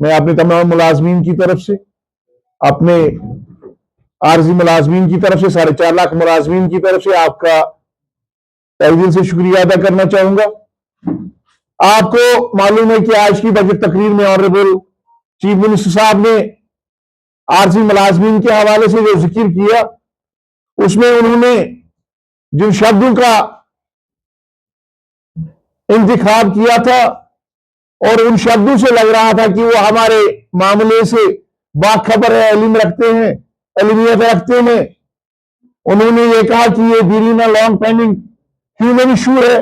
मैं अपने तमाम मुलाजमीन की तरफ से, अपने आर्जी मुलाजमीन की तरफ से, 4.5 लाख मुलाजमीन की तरफ से आपका तहे दिल से शुक्रिया अदा करना चाहूंगा। आपको मालूम है कि आज की बजट तकरीर में ऑनरेबल चीफ मिनिस्टर साहब ने आर्जी मुलाजमीन के हवाले से जो जिक्र किया, उसमें उन्होंने जिन शब्दों का इंतखाब किया था और उन शब्दों से लग रहा था कि वो हमारे मामले से बाखबर है, इल्म रखते हैं, इल्मियत रखते हैं। उन्होंने ये कहा कि ये दीरीना लॉन्ग पेंडिंग ह्यूमन इशू है।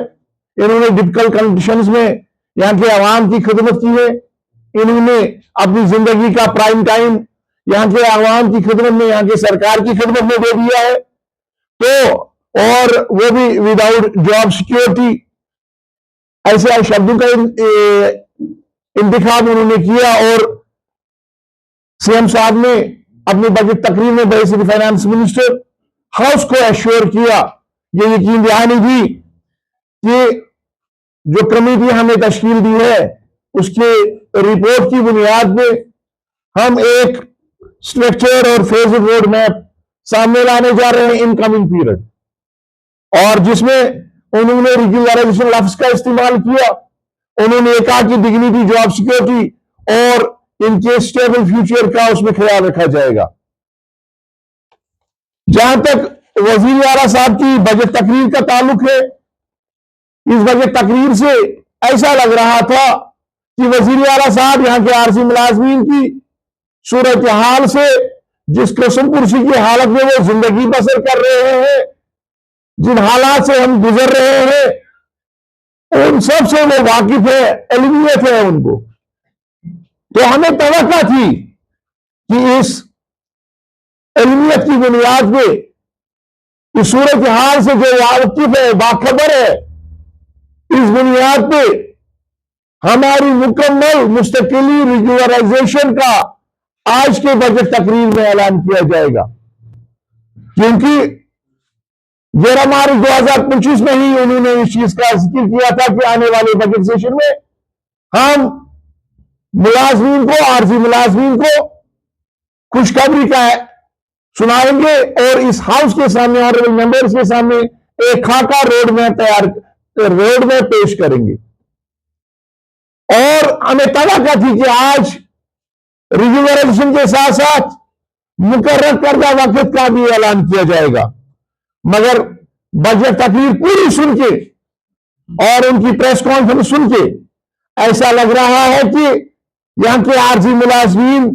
इन्होंने डिफिकल्ट कंडीशंस में यहाँ के अवाम की खिदमत की है। इन्होंने अपनी जिंदगी का प्राइम टाइम यहाँ के अवाम की खिदमत में, यहाँ की सरकार की खिदमत में दे दिया है। तो और वो भी विदाउट जॉब सिक्योरिटी, ऐसे शब्दों का इंतखाब उन्होंने किया। और सीएम साहब ने अपनी बजट तकरीर में बेसिक फाइनेंस मिनिस्टर हाउस को एश्योर किया, ये यकीन दहानी दी कि जो कमेटी हमने तश्कील दी है उसके रिपोर्ट की बुनियाद पे हम एक स्ट्रक्चर और फेज रोड मैप सामने लाने जा रहे हैं इन कमिंग पीरियड, और जिसमें उन्होंने रेगुलराइजेशन लफ्ज का इस्तेमाल किया। उन्होंने कहा कि डिग्निटी, जॉब सिक्योरिटी और इनके स्टेबल फ्यूचर का उसमें ख्याल रखा जाएगा। जहां तक वजीर आला साहब की बजट तकरीर का ताल्लुक है, इस बजट तकरीर से ऐसा लग रहा था कि वजीर आला साहब यहां के आरजी मुलाजमीन की सूरत हाल से, जिस कसम कुर्सी की हालत में वो जिंदगी बसर कर रहे हैं, जिन हालात से हम गुजर रहे हैं, उन सब से वो वाकिफ है, इल्मियत है उनको। तो हमें तवक्का थी कि इस इल्मियत की बुनियाद पे, इस सूरत हाल से जो वाकिफ है, बाखबर है, इस बुनियाद पे हमारी मुकम्मल मुस्तकिली रेगुलराइजेशन का आज के बजट तकरीर में ऐलान किया जाएगा। क्योंकि जेरा मार्च 2025 में ही उन्होंने इस चीज का जिक्र किया था कि आने वाले बजट सेशन में हम मुलाजमीन को, आरजी मुलाजमीन को खुशखबरी का सुनाएंगे और इस हाउस के सामने, ऑनरेबल मेंबर्स के सामने एक खाका रोड मैप पेश करेंगे। और हमें तवक्का थी कि आज रेगुलराइजेशन के साथ साथ मुकर्रर करदा वक्त का भी ऐलान किया जाएगा। मगर बजट तकरीर पूरी सुन के और उनकी प्रेस कॉन्फ्रेंस सुन के ऐसा लग रहा है कि यहां के आरजी मुलाजमीन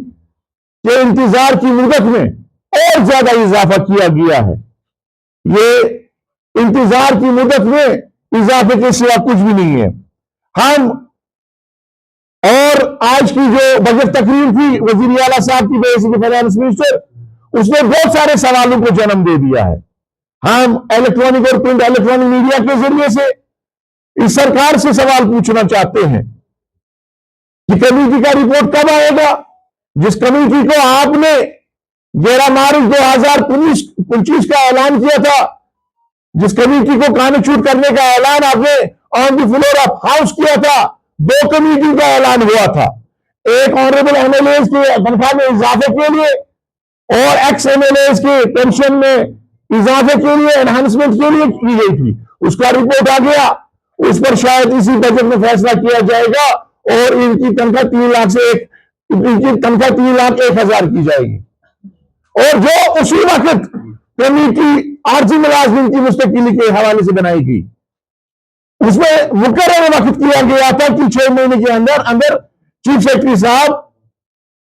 के इंतजार की मुद्दत में और ज्यादा इजाफा किया गया है। ये इंतजार की मुद्दत में इजाफे के सिवा कुछ भी नहीं है। हम और आज की जो बजट तकरीर थी वजीर आला साहब की बेसिक फाइनेंस मिनिस्टर, उसने बहुत सारे सवालों को जन्म दे दिया है। हम इलेक्ट्रॉनिक और प्रिंट इलेक्ट्रॉनिक मीडिया के जरिए से इस सरकार से सवाल पूछना चाहते हैं कि कमेटी का रिपोर्ट कब आएगा, जिस कमेटी को आपने 11 मार्च 2025 का ऐलान किया था, जिस कमेटी को कानून करने का ऐलान आपने on the floor of house किया था। 2 कमेटी का ऐलान हुआ था, एक ऑनरेबल एमएलए के तनख्वाह में इजाफे के लिए और एक्स एमएलए के पेंशन में इजाफे के लिए, एनहांसमेंट के लिए की गई थी। उसका रिपोर्ट आ गया, उस पर शायद इसी बजट में फैसला किया जाएगा और इनकी तनख्वाह 3 लाख से इनकी तनख्वाह 3,01,000 की जाएगी। और जो उसी वक्त कमेटी आरजी मुलाजमीन की मुस्तकिली के हवाले से बनाई गई, उसमें मुकर्रर वक्त किया गया था कि 6 महीने के अंदर अंदर चीफ सेक्रेटरी साहब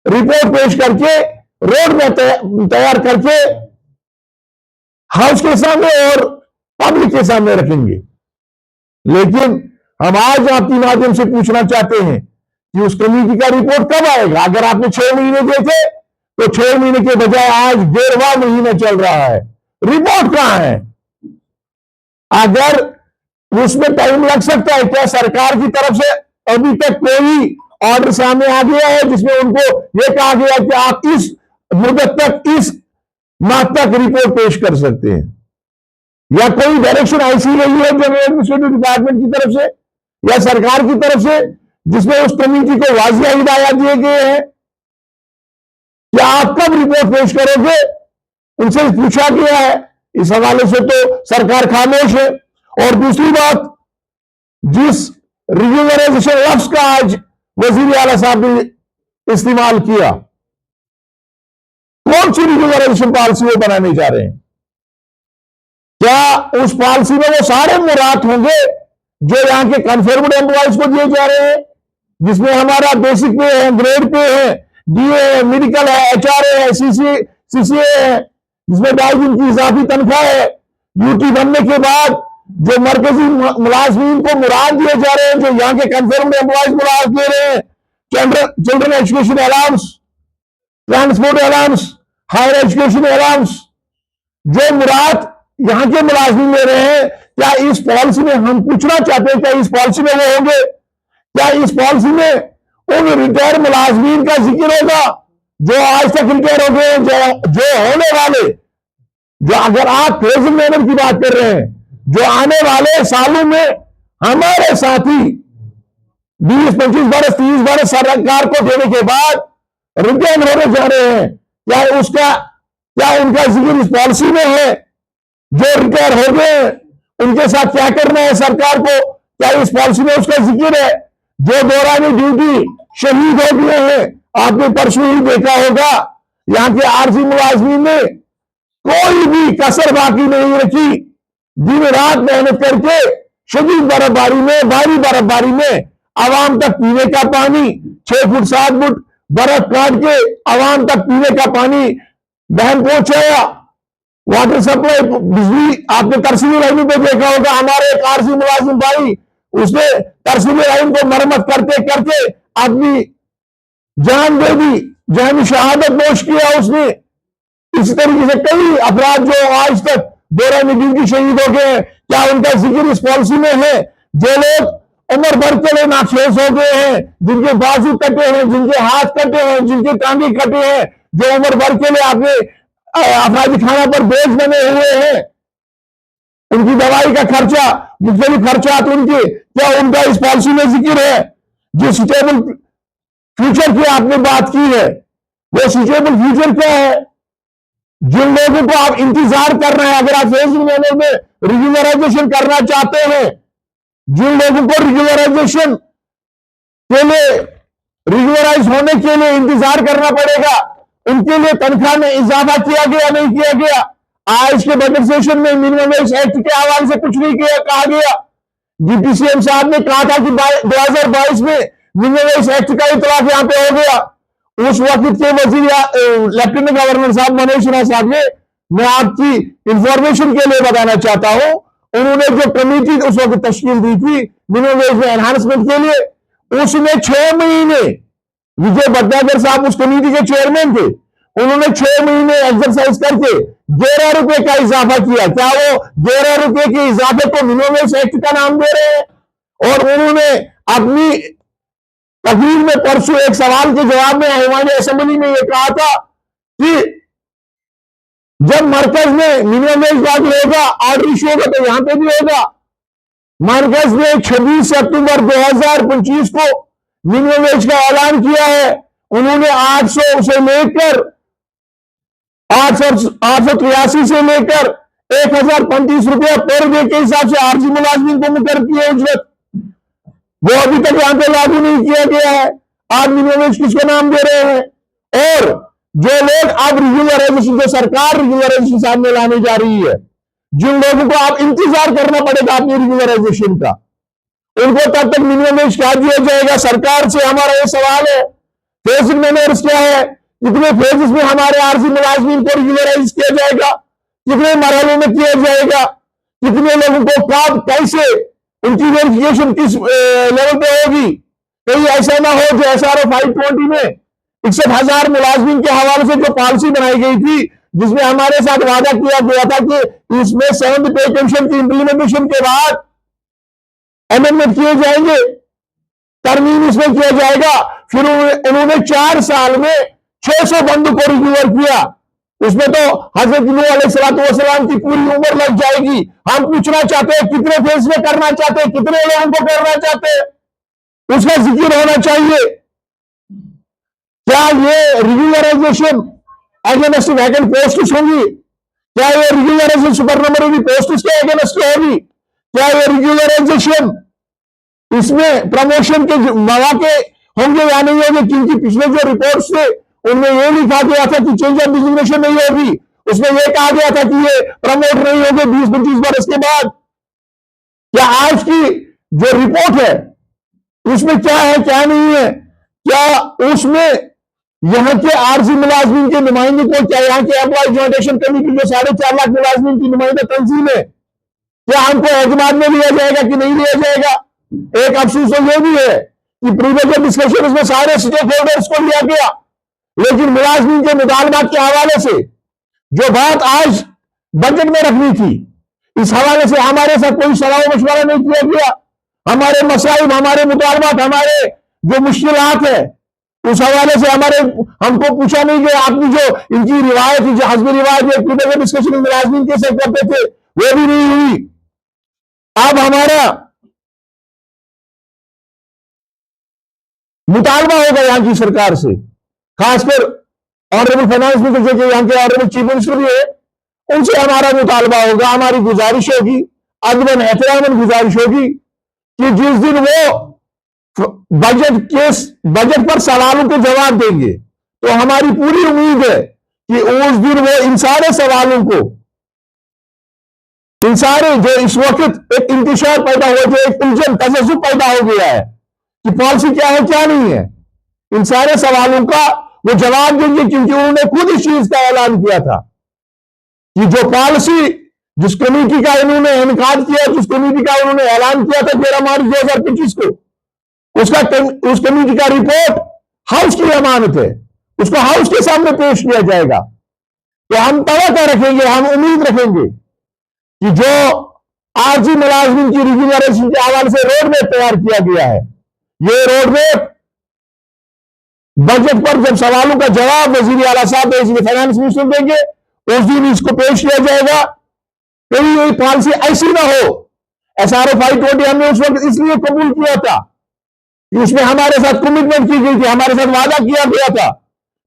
रिपोर्ट पेश करके, रोड मैप तैयार करके हाउस के सामने और पब्लिक के सामने रखेंगे। लेकिन हम आज आपके माध्यम से पूछना चाहते हैं कि उस कमेटी का रिपोर्ट कब आएगा। अगर आपने 6 महीने दिए थे तो 6 महीने के बजाय आज 1.5 महीना चल रहा है, रिपोर्ट कहां है? अगर उसमें टाइम लग सकता है, क्या सरकार की तरफ से अभी तक कोई ऑर्डर सामने आ गया है जिसमें उनको यह कहा गया कि आप इस मुद्दत तक, इस माह तक रिपोर्ट पेश कर सकते हैं, या कोई डायरेक्शन ऐसी रही है जनरल एडमिनिस्ट्रेटिव डिपार्टमेंट की तरफ से या सरकार की तरफ से जिसमें उस कमेटी को वाजिया हिदायत दिए गए हैं कि आप कब रिपोर्ट पेश करोगे, उनसे पूछा गया है। इस हवाले से तो सरकार खामोश है। और दूसरी बात, जिस रिज्यूमराइजेशन लफ्ज का आज वजीर आला साहब ने इस्तेमाल किया, कौन सी रिज्यूमराइजेशन पॉलिसी वो बनाने जा रहे हैं? क्या उस पॉलिसी में वो सारे मुराद होंगे जो यहां के कन्फर्म्ड एम्प्लॉयज को दिए जा रहे हैं, जिसमें हमारा बेसिक पे है, ग्रेड पे है, डीए है, मेडिकल है, एचआरए है, सीसीए है, जिसमें 2.5 दिन की इजाफी तनख्वाह है, यूटी बनने के बाद जो मरकजी मुलाजमीन को मुराद दिए जा रहे हैं, जो यहाँ के कन्फर्म्ड एम्प्लॉयज मुराद दे रहे हैं, children education allowance, transport allowance, higher education allowance, जो मुराद यहां के मुलाजमीन ले रहे हैं, क्या इस पॉलिसी में, हम पूछना चाहते हैं, क्या इस पॉलिसी में वो होंगे? क्या इस पॉलिसी में उन रिटायर मुलाजमीन का जिक्र होगा जो आज तक रिटायर हो गए, जो होने वाले, जो, अगर आप फेजिंग मैनर की बात कर रहे हैं, जो आने वाले सालों में हमारे साथी 20-25 बरस 30 बरस सरकार को देने के बाद रिटायर होने जा रहे हैं, क्या उनका जिक्र इस पॉलिसी में है? जो रिटायर हो गए उनके साथ क्या करना है सरकार को, क्या इस पॉलिसी में उसका जिक्र है? जो दौरान ड्यूटी शहीद हो गए हैं, आपने परसों ही देखा होगा, यहां के आरजी मुलाजमीन ने कोई भी कसर बाकी नहीं रखी, दिन रात मेहनत करके शदीद बर्फबारी में, भारी बर्फबारी में आवाम तक पीने का पानी, 6 फुट 7 फुट बर्फ काट के आवाम तक पीने का पानी बहन पहुंचाया। वाटर सप्लाई, बिजली, आपने तरसीमी लाइन पे देखा होगा, हमारे एक आरसी मुलाजिम भाई, उसने तरसीमी लाइन को मरम्मत करते करते अपनी जान दे दी, जान शहादत नोश किया उसने। इसी तरीके से कई अफराद जो आज तक दौरान ड्यूटी शहीद हो गए हैं, क्या उनका जिक्र इस पॉलिसी में है? जो लोग उम्र भर के लिए नाखेज हो गए हैं, जिनके बाजू कटे हैं, जिनके हाथ कटे हैं, जिनके टांगे कटे हैं, जो उम्र भर के लिए आपने अफराधी खाना पर बोझ बने हुए हैं, उनकी दवाई का खर्चा, मुख्तलिफ खर्चा उनके, क्या उनका इस पॉलिसी में जिक्र है? जो सुटेबल फ्यूचर की आपने बात की है, वो सुटेबल फ्यूचर क्या है? जिन लोगों को आप इंतजार कर रहे हैं, अगर आप फेजिंग मैनर में रिज्यूमराइजेशन करना चाहते हैं, जिन लोगों को रिज्यूमराइजेशन के लिए, रिज्यूमराइज होने के लिए इंतजार करना पड़ेगा, उनके लिए तनख्वाह में इजाफा किया गया, नहीं किया गया? आज के बजट सेशन में मिनिमम वेज एक्ट के हवाले से कुछ नहीं किया, कहा गया। डीपीसीएम साहब ने कहा था कि 2022 में मिनिमम वेज एक्ट का इतलाफ यहां पे हो गया। उस वक्त के वजीर लेफ्टिनेंट गवर्नर साहब मनोज सिन्हा साहब ने, मैं आपकी इंफॉर्मेशन के लिए बताना चाहता हूं, उन्होंने जो कमेटी उस वक्त तश्कील दी थी मिनिमम वेज में एनहांसमेंट के लिए, उसमें 6 महीने, विजय भटनागर साहब उस कमेटी के चेयरमैन थे, उन्होंने 6 महीने एक्सरसाइज करके 11 रुपए का इजाफा किया। क्या वो 11 रुपए के इजाफे को मिनिमम वेज एक्ट का नाम दे रहे हैं? और उन्होंने अपनी तकरीर में परसों एक सवाल के जवाब में ऐवान असेंबली में यह कहा था कि जब मरकज में मिनिमम वेज लागू होगा, ऑर्डर इशू होगा, तो यहां पे भी होगा। मरकज ने 26 अक्टूबर 2025 को मिनिमम वेज का ऐलान किया है। उन्होंने 800 से लेकर 883 से लेकर 1035 रुपया पर डे के हिसाब से आरजी मुलाजमीन को मुकर्रर किया उजरत, वो अभी तक यहां पे लागू नहीं किया गया है। आप मिनिमम वेज किसको नाम दे रहे हैं? और जो लोग अब रिज्यूमराइजेशन, जो सरकार रिज्यूमराइजेशन सामने लाने जा रही है, जिन लोगों को आप इंतजार करना पड़ेगा अपनी रिज्यूमराइजेशन का, उनको तब तक मिनिमम वेज क्या दिया जाएगा? सरकार से हमारा यह सवाल है। फेजिंग मैनर्स क्या है? कितने फेजेस में हमारे आरजी मुलाजमीन को रिज्यूमराइज किया जाएगा? कितने मरहलों में किया जाएगा? कितने लोगों को कब, कैसे, उनकी वेरिफिकेशन किस लेवल पे होगी? कहीं ऐसा ना हो जो एसआरओ 520 में 61,000 मुलाजमीन के हवाले से जो पॉलिसी बनाई गई थी, जिसमें हमारे साथ वादा किया गया था कि इसमें 7th पे कमीशन की इंप्लीमेंटेशन के बाद अमेंडमेंट किए जाएंगे, तरमीम इसमें किया जाएगा। फिर उन्होंने 4 साल में 600 बंद को रिकवर किया। उसमें तो हजरत नूह अलैहिस्सलाम की पूरी उम्र लग जाएगी। हम पूछना चाहते हैं कितने फेज में करना चाहते हैं, कितने लोगों को करना चाहते हैं? उसका जिक्र होना चाहिए। क्या ये रिग्यूलराइजेशन अगेंस्ट वैकेंट पोस्ट्स होंगी? क्या ये रिग्यूलराइजेशन सुपरनumबरी पोस्ट्स के अगेंस्ट होगी? क्या ये रिग्यूलराइजेशन इसमें प्रमोशन के मौके होंगे या नहीं होंगे? क्योंकि पिछले जो रिपोर्ट्स थे उनमें यह लिखा गया था कि चेंज ऑफ डिजिग्नेशन नहीं होगी, उसमें यह कहा गया था कि ये प्रमोट नहीं होंगे 20-25 बरस के बाद। क्या आज की जो रिपोर्ट है उसमें क्या है क्या नहीं है? क्या उसमें यहां के आरजी मुलाजमीन के नुमाइंदे को, क्या यहां के एम्प्लॉय जॉइंट एक्शन कमेटी जो 4.5 लाख मुलाजमीन की नुमाइंदा तंजीम है, क्या हमको एतमाद में लिया जाएगा कि नहीं लिया जाएगा? एक अफसोस तो यह भी है कि प्रीवियस डिस्कशन में सारे स्टेक होल्डर्स को लिया गया, लेकिन मुलाजमीन के मुतालबात के हवाले से जो बात आज बजट में रखनी थी, इस हवाले से हमारे साथ कोई सलाह मशवरा नहीं किया गया। हमारे मसाइल, हमारे मुतालबात, हमारे जो मुश्किलात है उस हवाले से हमको पूछा नहीं गया। आपकी जो इनकी रिवायत, जो हज़्ब रिवायत डिस्कशन मुलाजमीन के साथ करते थे वो भी नहीं हुई। अब हमारा मुतालबा होगा यहां की सरकार से, खासकर ऑनरेबल फाइनेंस मिनिस्टर जो यहां के ऑनरेबल चीफ मिनिस्टर भी है, उनसे हमारा मुतालबा होगा, हमारी गुजारिश होगी, अदबन एहतरामन गुजारिश होगी कि जिस दिन वो बजट पर सवालों के जवाब देंगे तो हमारी पूरी उम्मीद है कि उस दिन वो इन सारे सवालों को, इन सारे जो इस वक्त एक इंतशार पैदा हो, जो एक उलझन तसज्जुब पैदा हो गया है कि पॉलिसी क्या है क्या नहीं है, इन सारे सवालों का वो जवाब देंगे। क्योंकि उन्होंने खुद इस चीज का ऐलान किया था कि जो पॉलिसी, जिस कमेटी का इन्होंने इनकाद किया, जिस कमेटी का उन्होंने ऐलान किया था 13 मार्च 2025 को, उस कमेटी का रिपोर्ट हाउस की अमानत है, उसको हाउस के सामने पेश किया जाएगा। तो हम तवक्को रखेंगे, हम उम्मीद रखेंगे कि जो आरजी मुलाजमीन की रिग्यूलराइजेशन के हवाले से रोड मैप तैयार किया गया है, ये रोड मैप बजट पर जब सवालों का जवाब वजीर आला साहब फाइनेंस मिनिस्टर देंगे उस दिन इसको पेश किया जाएगा। कहीं ये पॉलिसी ऐसी ना हो। SRO 520 हमने उस वक्त इसलिए कबूल किया था कि उसमें हमारे साथ कमिटमेंट की गई थी, हमारे साथ वादा किया गया था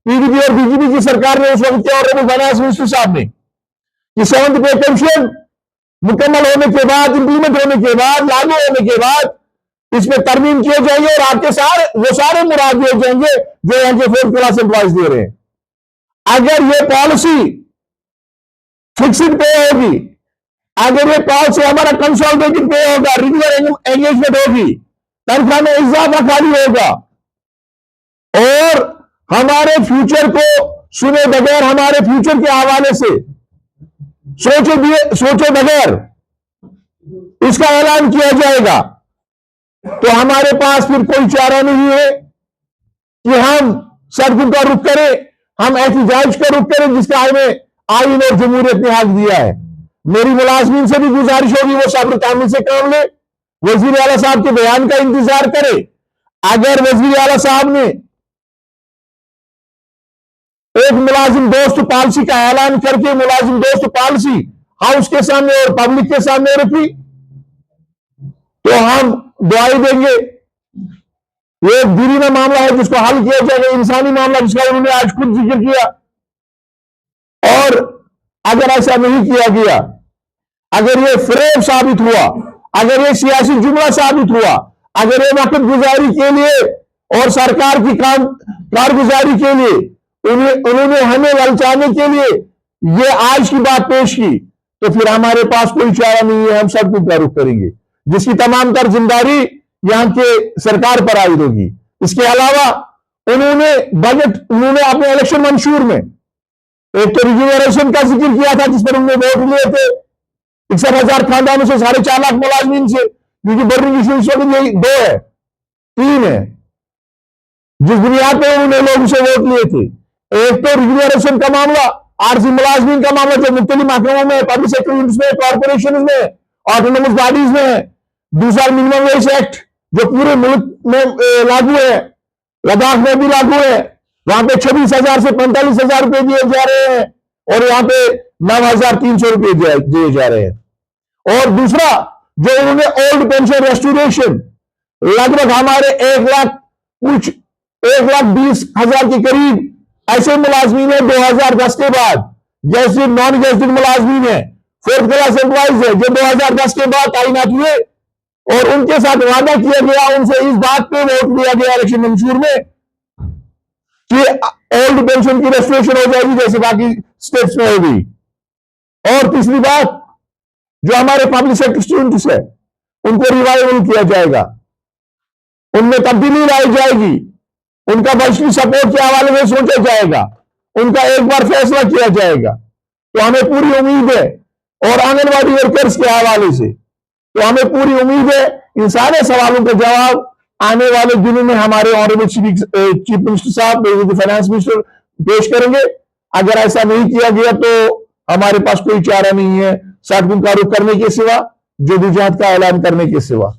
पीडीपी और बीजेपी की सरकार ने, उस वक्त के ऑनरेबल फाइनेंस मिनिस्टर साहब ने, कि 7th पे पेंशन मुकम्मल होने के बाद, इंप्लीमेंट होने के बाद, लागू होने के बाद इसमें तरमीम किए जाएंगे और आपके वो सारे मुराद दिए जाएंगे जो यहाँ के 4th क्लास एम्प्लॉयज दे रहे हैं। अगर ये पॉलिसी फिक्स्ड पे होगी, अगर ये पॉलिसी हमारा कंसोलिडेटेड पे होगा, रेगुलर एंगेजमेंट होगी, तनख्वाह में इजाफा खाली होगा और हमारे फ्यूचर को सुने बगैर, हमारे फ्यूचर के हवाले से सोचे बगैर इसका ऐलान किया जाएगा, तो हमारे पास फिर कोई चारा नहीं है कि हम सड़कों का रुख करें, हम एहतजाज का रुख करें जिसका हमें आईन और जमहूरियत ने हक दिया है। मेरी मुलाजमीन से भी गुजारिश होगी वो सब्र तामील से काम ले, वजीर आला साहब के बयान का इंतजार करे। अगर वजीर आला साहब ने एक मुलाजिम दोस्त पॉलिसी का ऐलान करके मुलाजिम दोस्त पॉलिसी हाउस के सामने और पब्लिक के सामने रखी तो हम दुआई देंगे। ये एक दीवाना मामला है जिसको हल किया जाएगा, इंसानी मामला जिसका उन्होंने आज खुद जिक्र किया। और अगर ऐसा नहीं किया गया, अगर ये फ्रेब साबित हुआ, अगर ये सियासी जुमला साबित हुआ, अगर ये वक्त गुजारी के लिए और सरकार की कारगुजारी के लिए उन्होंने हमें ललचाने के लिए ये आज की बात पेश की, तो फिर हमारे पास कोई चारा नहीं है, हम सब कुछ रुख करेंगे, जिसकी तमाम तर जिम्मेदारी यहां के सरकार पर आयद होगी। इसके अलावा उन्होंने अपने इलेक्शन मंशूर में एक तो रिजर्वेशन का जिक्र किया था जिस पर उन्होंने वोट लिए थे 61,000 खानदानों से 4.5 लाख मुलाजमीन से, क्योंकि बर्निंग इशू इस वक्त यही 2 है 3 है जिस बुनियाद पर उन्होंने लोग उसे वोट लिए थे। एक तो रिजर्वेशन का मामला, आरजी मुलाजमीन का मामला जो मुख्तलिफ महकमों में, पब्लिक सेक्टर यूनिट्स में, कॉर्पोरेशन में, ऑटोनोमस बॉडीज में, दूसरा मिनिमम वेज एक्ट जो पूरे मुल्क में लागू है, लद्दाख में भी लागू है, वहां पे 26,000 से 45,000 रुपए दिए जा रहे हैं और यहाँ पे 9,300 रुपए दिए जा रहे हैं। और दूसरा जो उन्होंने ओल्ड पेंशन रेस्टोरेशन लगभग हमारे 1,20,000 के करीब ऐसे मुलाजमीन है 2010 के बाद, जैसे नॉन गेजेटेड मुलाजमीन है, फोर्थ क्लास एम्प्लॉइज है, जो 2010 के बाद तैनात हुए और उनके साथ वादा किया गया, उनसे इस बात पे वोट दिया गया इलेक्शन मंशूर में कि ओल्ड पेंशन की रेस्टोरेशन हो जाएगी जैसे बाकी स्टेट्स में होगी। और तीसरी बात, जो हमारे पब्लिक सेक्टर स्टूडेंट्स है उनको रिवाइवल किया जाएगा, उनमें तब्दीली लाई जाएगी, उनका बजटरी सपोर्ट के हवाले में सोचा जाएगा, उनका एक बार फैसला किया जाएगा। तो हमें पूरी उम्मीद है, और आंगनबाड़ी वर्कर्स के हवाले से तो हमें पूरी उम्मीद है इन सारे सवालों का जवाब आने वाले दिनों में हमारे ऑनरेबल चीफ मिनिस्टर साहब, फाइनेंस मिनिस्टर पेश करेंगे। अगर ऐसा नहीं किया गया तो हमारे पास कोई चारा नहीं है सड़कों का रुख करने के सिवा, जदोजहद का ऐलान करने के सिवा।